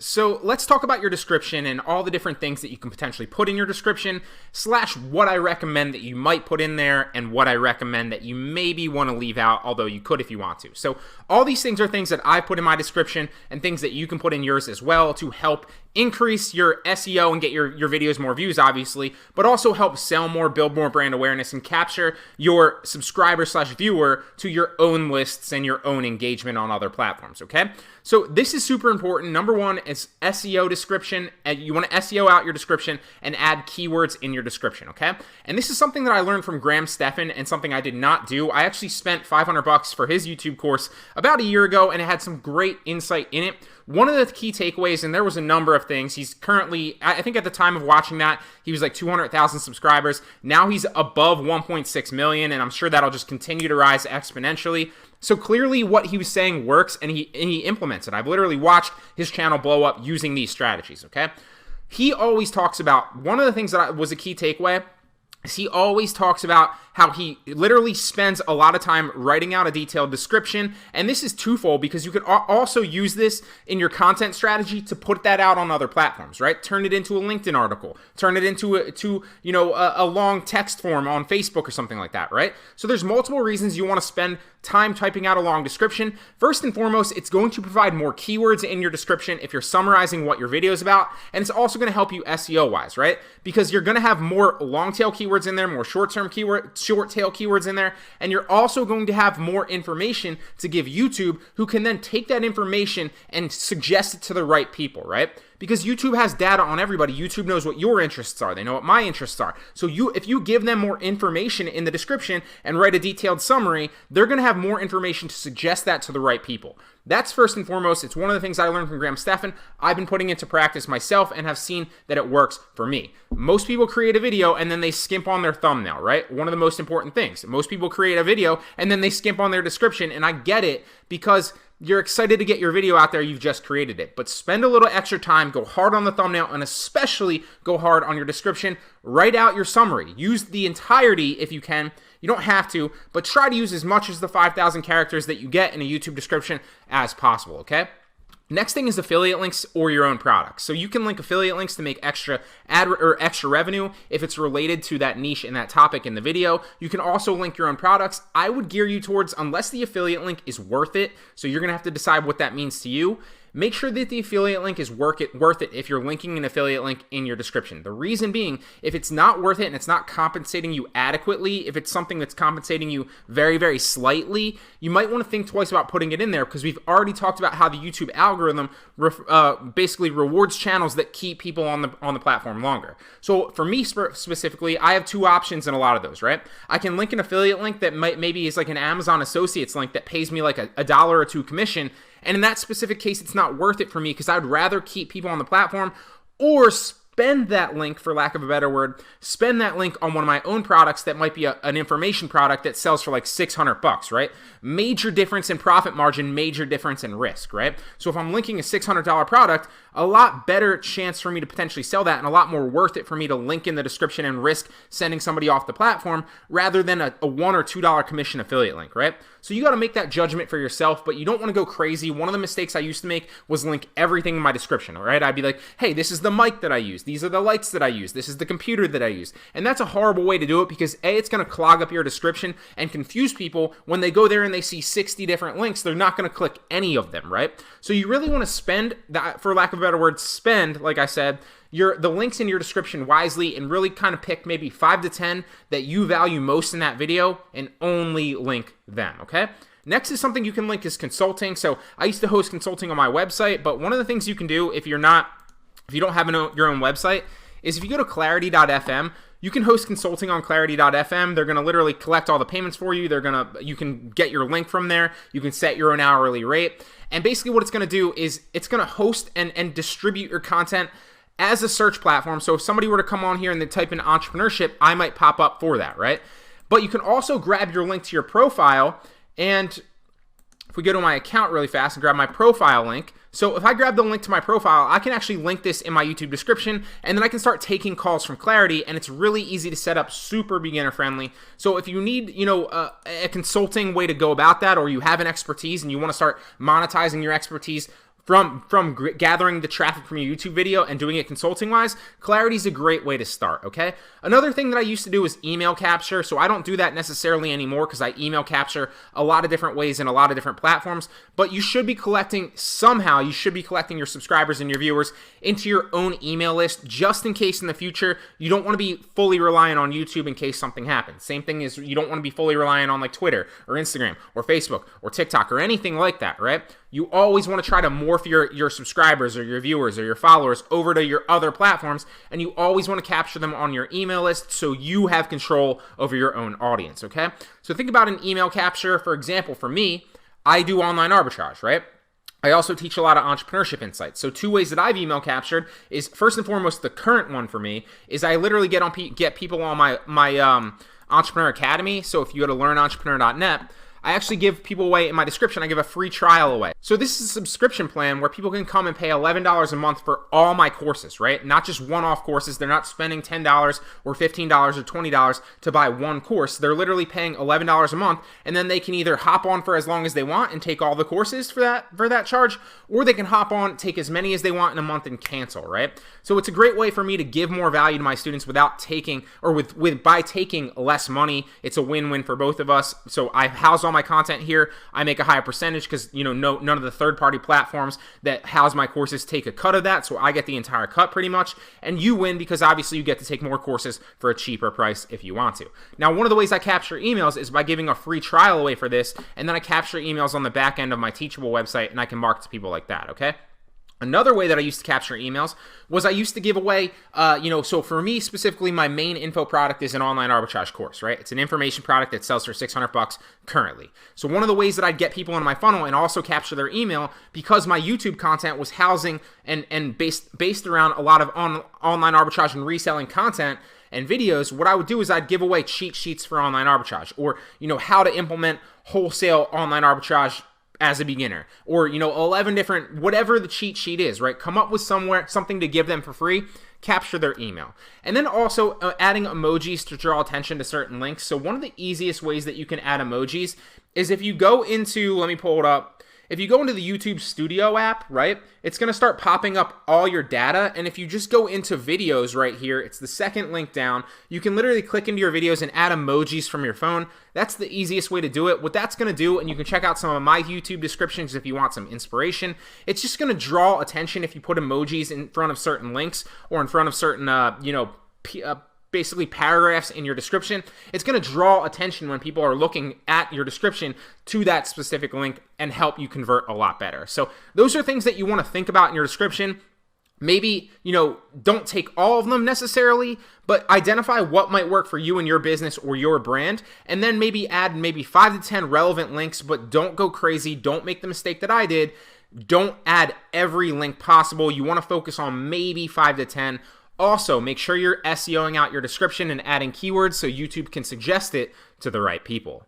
So let's talk about your description and all the different things that you can potentially put in your description, / what I recommend that you might put in there and what I recommend that you maybe want to leave out, although you could if you want to. So all these things are things that I put in my description and things that you can put in yours as well to help increase your SEO and get your videos more views, obviously, but also help sell more, build more brand awareness, and capture your subscriber / viewer to your own lists and your own engagement on other platforms, okay? So this is super important. Number one is SEO description, and you want to SEO out your description and add keywords in your description, okay? And this is something that I learned from Graham Stephan and something I did not do. I actually spent $500 for his YouTube course about a year ago, and it had some great insight in it. One of the key takeaways, and there was a number of things, he's currently, I think at the time of watching that, he was like 200,000 subscribers. Now he's above 1.6 million, and I'm sure that'll just continue to rise exponentially. So clearly what he was saying works, and he implements it. I've literally watched his channel blow up using these strategies, okay? He always talks about, one of the things that was a key takeaway, is he always talks about how he literally spends a lot of time writing out a detailed description. And this is twofold because you could also use this in your content strategy to put that out on other platforms, right? Turn it into a LinkedIn article, turn it into a long text form on Facebook or something like that, right? So there's multiple reasons you want to spend time typing out a long description. First and foremost, it's going to provide more keywords in your description if you're summarizing what your video is about. And it's also going to help you SEO wise, right? Because you're going to have more long tail keywords in there, more short tail keywords in there, and you're also going to have more information to give YouTube, who can then take that information and suggest it to the right people, right? Because YouTube has data on everybody. YouTube knows what your interests are. They know what my interests are. So if you give them more information in the description and write a detailed summary, they're going to have more information to suggest that to the right people. That's first and foremost. It's one of the things I learned from Graham Stephan. I've been putting into practice myself and have seen that it works for me. Most people create a video and then they skimp on their thumbnail, right? One of the most important things. Most people create a video and then they skimp on their description, and I get it because you're excited to get your video out there, you've just created it. But spend a little extra time, go hard on the thumbnail, and especially go hard on your description. Write out your summary. Use the entirety if you can. You don't have to, but try to use as much as the 5,000 characters that you get in a YouTube description as possible, okay? Next thing is affiliate links or your own products. So you can link affiliate links to make extra extra revenue if it's related to that niche and that topic in the video. You can also link your own products. I would gear you towards, unless the affiliate link is worth it, so you're gonna have to decide what that means to you. Make sure that the affiliate link is worth it if you're linking an affiliate link in your description. The reason being, if it's not worth it and it's not compensating you adequately, if it's something that's compensating you very, very slightly, you might want to think twice about putting it in there, because we've already talked about how the YouTube algorithm basically rewards channels that keep people on the platform longer. So for me specifically, I have two options in a lot of those, right? I can link an affiliate link that maybe is like an Amazon Associates link that pays me like a $1 or $2 commission. And in that specific case, it's not worth it for me because I'd rather keep people on the platform, or spend that link, for lack of a better word, spend that link on one of my own products that might be an information product that sells for like $600, right? Major difference in profit margin, major difference in risk, right? So if I'm linking a $600 product, a lot better chance for me to potentially sell that, and a lot more worth it for me to link in the description and risk sending somebody off the platform rather than a $1 or $2 commission affiliate link, right? So you got to make that judgment for yourself, but you don't want to go crazy. One of the mistakes I used to make was link everything in my description, all right? I'd be like, hey, this is the mic that I use. These are the lights that I use. This is the computer that I use. And that's a horrible way to do it, because A, it's going to clog up your description and confuse people. When they go there and they see 60 different links, they're not going to click any of them, right? So you really want to spend that, for lack of a better word, like I said, the links in your description wisely, and really kind of pick maybe 5 to 10 that you value most in that video and only link them, okay? Next is something you can link is consulting. So I used to host consulting on my website, but one of the things you can do if you don't have your own website is if you go to clarity.fm, you can host consulting on clarity.fm. They're going to literally collect all the payments for you. You can get your link from there. You can set your own hourly rate. And basically what it's going to do is it's going to host and distribute your content as a search platform. So if somebody were to come on here and they type in entrepreneurship, I might pop up for that, right? But you can also grab your link to your profile, and if we go to my account really fast and grab my profile link, so if I grab the link to my profile, I can actually link this in my YouTube description, and then I can start taking calls from Clarity, and it's really easy to set up, super beginner friendly. So if you need, a consulting way to go about that, or you have an expertise and you want to start monetizing your expertise gathering the traffic from your YouTube video and doing it consulting wise, clarity is a great way to start, okay? Another thing that I used to do is email capture. So I don't do that necessarily anymore because I email capture a lot of different ways in a lot of different platforms, but you should be collecting your subscribers and your viewers into your own email list just in case in the future you don't want to be fully reliant on YouTube in case something happens. Same thing is you don't want to be fully reliant on like Twitter or Instagram or Facebook or TikTok or anything like that, right? You always want to try to morph your subscribers or your viewers or your followers over to your other platforms, and you always want to capture them on your email list so you have control over your own audience, okay? So think about an email capture. For example, for me, I do online arbitrage, right? I also teach a lot of entrepreneurship insights. So 2 ways that I've email captured is, first and foremost, the current one for me is I literally get people on my Entrepreneur Academy. So if you go to learnentrepreneur.net, I actually give people away in my description. I give a free trial away. So this is a subscription plan where people can come and pay $11 a month for all my courses, right? Not just one-off courses. They're not spending $10 or $15 or $20 to buy one course. They're literally paying $11 a month, and then they can either hop on for as long as they want and take all the courses for that charge, or they can hop on, take as many as they want in a month and cancel, right? So it's a great way for me to give more value to my students without taking, or by taking less money. It's a win-win for both of us. So I house all my content here. I make a higher percentage because none of the third-party platforms that house my courses take a cut of that, so I get the entire cut pretty much, and you win because obviously you get to take more courses for a cheaper price if you want to. Now, one of the ways I capture emails is by giving a free trial away for this, and then I capture emails on the back end of my Teachable website, and I can market to people like that, okay? Another way that I used to capture emails was I used to give away, so for me specifically, my main info product is an online arbitrage course, right? It's an information product that sells for $600 currently. So one of the ways that I'd get people in my funnel and also capture their email, because my YouTube content was housing and based around a lot of online arbitrage and reselling content and videos, what I would do is I'd give away cheat sheets for online arbitrage, or how to implement wholesale online arbitrage as a beginner, or 11 different, whatever the cheat sheet is, right? Come up with something to give them for free, capture their email. And then also adding emojis to draw attention to certain links. So one of the easiest ways that you can add emojis is if you go into, let me pull it up. If you go into the YouTube Studio app, right, it's going to start popping up all your data. And if you just go into videos right here, it's the second link down. You can literally click into your videos and add emojis from your phone. That's the easiest way to do it. What that's going to do, and you can check out some of my YouTube descriptions if you want some inspiration, it's just going to draw attention if you put emojis in front of certain links or in front of certain, basically paragraphs in your description. It's going to draw attention when people are looking at your description to that specific link and help you convert a lot better. So those are things that you want to think about in your description. Maybe, don't take all of them necessarily, but identify what might work for you and your business or your brand, and then maybe add 5 to 10 relevant links, but don't go crazy. Don't make the mistake that I did. Don't add every link possible. You want to focus on maybe 5 to 10. Also, make sure you're SEOing out your description and adding keywords so YouTube can suggest it to the right people.